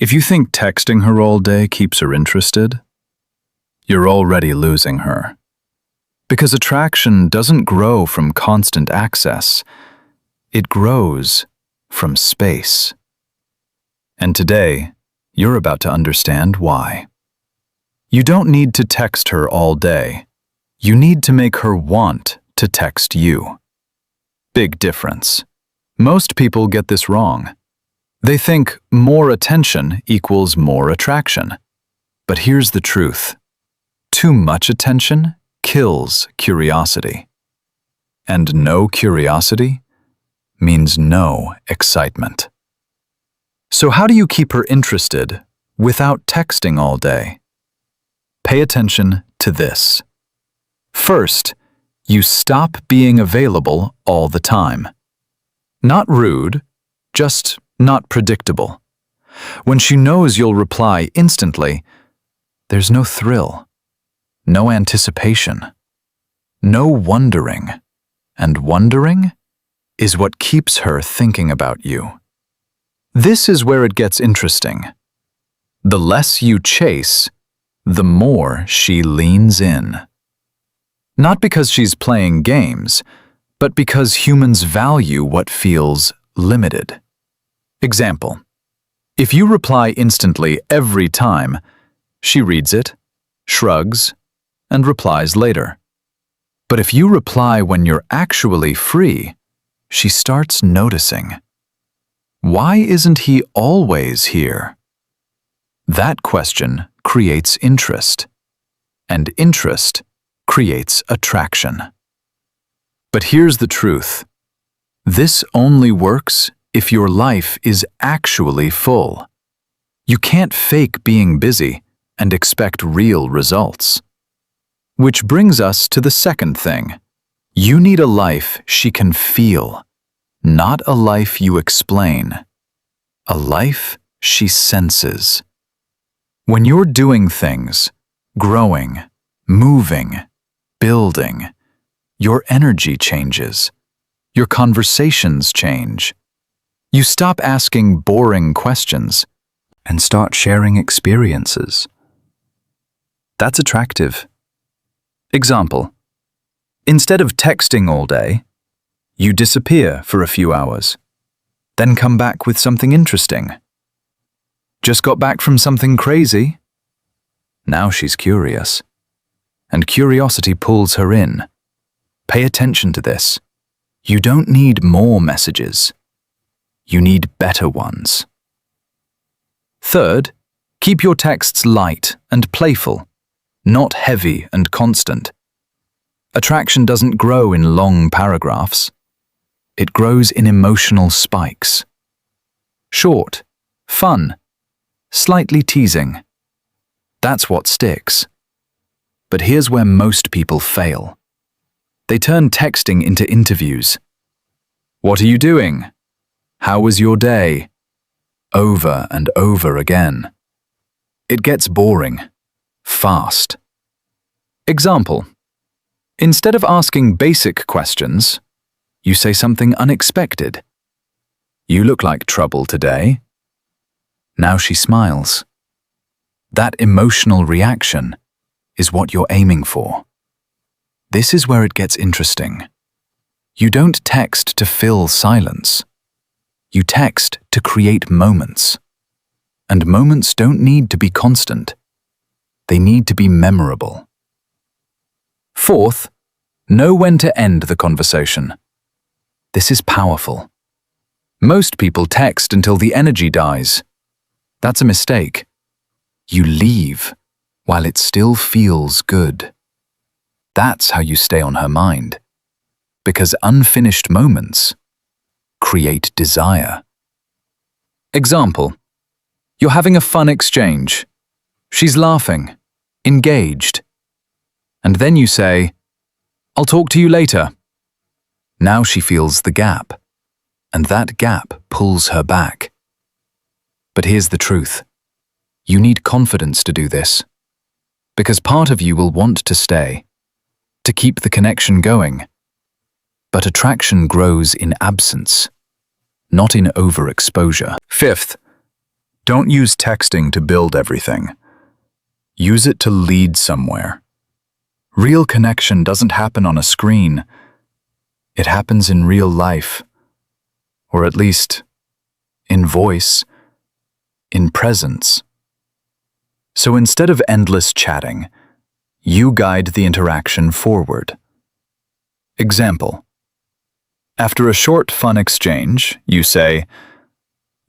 If you think texting her all day keeps her interested, you're already losing her. Because attraction doesn't grow from constant access, it grows from space. And today, you're about to understand why. You don't need to text her all day. You need to make her want to text you. Big difference. Most people get this wrong. They think more attention equals more attraction. But here's the truth. Too much attention kills curiosity. And no curiosity means no excitement. So how do you keep her interested without texting all day? Pay attention to this. First, you stop being available all the time. Not rude, just not predictable. When she knows you'll reply instantly, there's no thrill, no anticipation, no wondering. And wondering is what keeps her thinking about you. This is where it gets interesting. The less you chase, the more she leans in. Not because she's playing games, but because humans value what feels limited. Example: if you reply instantly every time, she reads it, shrugs, and replies later. But if you reply when you're actually free, she starts noticing. Why isn't he always here? That question creates interest, and interest creates attraction. But here's the truth. This only works if your life is actually full. You can't fake being busy and expect real results. Which brings us to the second thing. You need a life she can feel, not a life you explain. A life she senses. When you're doing things, growing, moving, building, your energy changes. Your conversations change. You stop asking boring questions and start sharing experiences. That's attractive. Example: instead of texting all day, you disappear for a few hours, then come back with something interesting. Just got back from something crazy? Now she's curious, and curiosity pulls her in. Pay attention to this. You don't need more messages. You need better ones. Third, keep your texts light and playful, not heavy and constant. Attraction doesn't grow in long paragraphs. It grows in emotional spikes. Short, fun, slightly teasing. That's what sticks. But here's where most people fail. They turn texting into interviews. What are you doing? How was your day? Over and over again. It gets boring, fast. Example: instead of asking basic questions, you say something unexpected. You look like trouble today. Now she smiles. That emotional reaction is what you're aiming for. This is where it gets interesting. You don't text to fill silence. You text to create moments. And moments don't need to be constant. They need to be memorable. Fourth, know when to end the conversation. This is powerful. Most people text until the energy dies. That's a mistake. You leave while it still feels good. That's how you stay on her mind. Because unfinished moments create desire. Example: you're having a fun exchange. She's laughing, engaged. And then you say, "I'll talk to you later." Now she feels the gap, and that gap pulls her back. But here's the truth. You need confidence to do this, because part of you will want to stay, to keep the connection going. But attraction grows in absence, not in overexposure. Fifth, Don't use texting to build everything. Use it to lead somewhere. Real connection doesn't happen on a screen. It happens in real life, or at least in voice, in presence. So instead of endless chatting, you guide the interaction forward. Example: after a short, fun exchange, you say,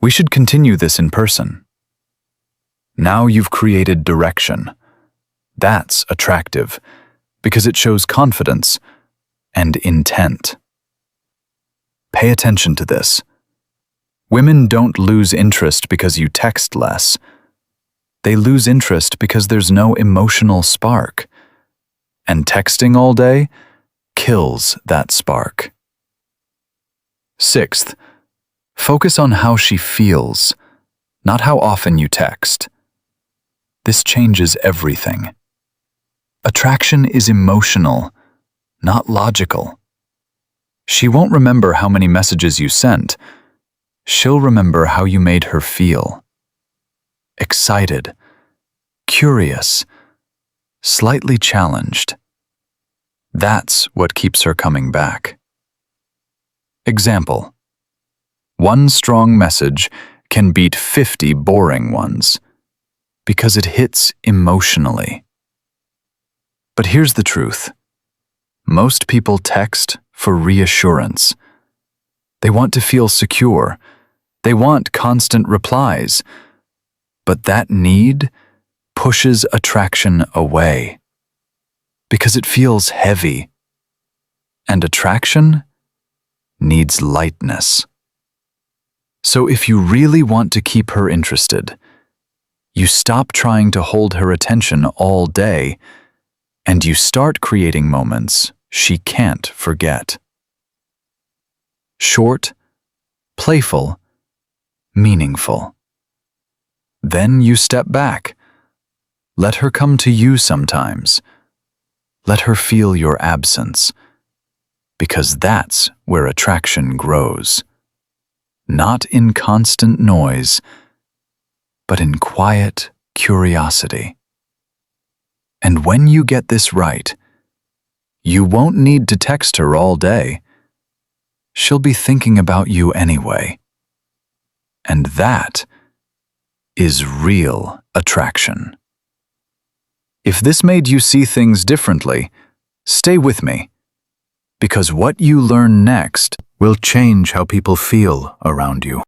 "We should continue this in person." Now you've created direction. That's attractive, because it shows confidence and intent. Pay attention to this. Women don't lose interest because you text less. They lose interest because there's no emotional spark. And texting all day kills that spark. Sixth, focus on how she feels, not how often you text. This changes everything. Attraction is emotional, not logical. She won't remember how many messages you sent. She'll remember how you made her feel. Excited, curious, slightly challenged. That's what keeps her coming back. Example: one strong message can beat 50 boring ones because it hits emotionally. But here's the truth. Most people text for reassurance. They want to feel secure. They want constant replies. But that need pushes attraction away because it feels heavy. And attraction needs lightness. So if you really want to keep her interested, you stop trying to hold her attention all day, and you start creating moments she can't forget. Short, playful, meaningful. Then you step back. Let her come to you sometimes. Let her feel your absence, because that's where attraction grows. Not in constant noise, but in quiet curiosity. And when you get this right, you won't need to text her all day. She'll be thinking about you anyway. And that is real attraction. If this made you see things differently, stay with me, because what you learn next will change how people feel around you.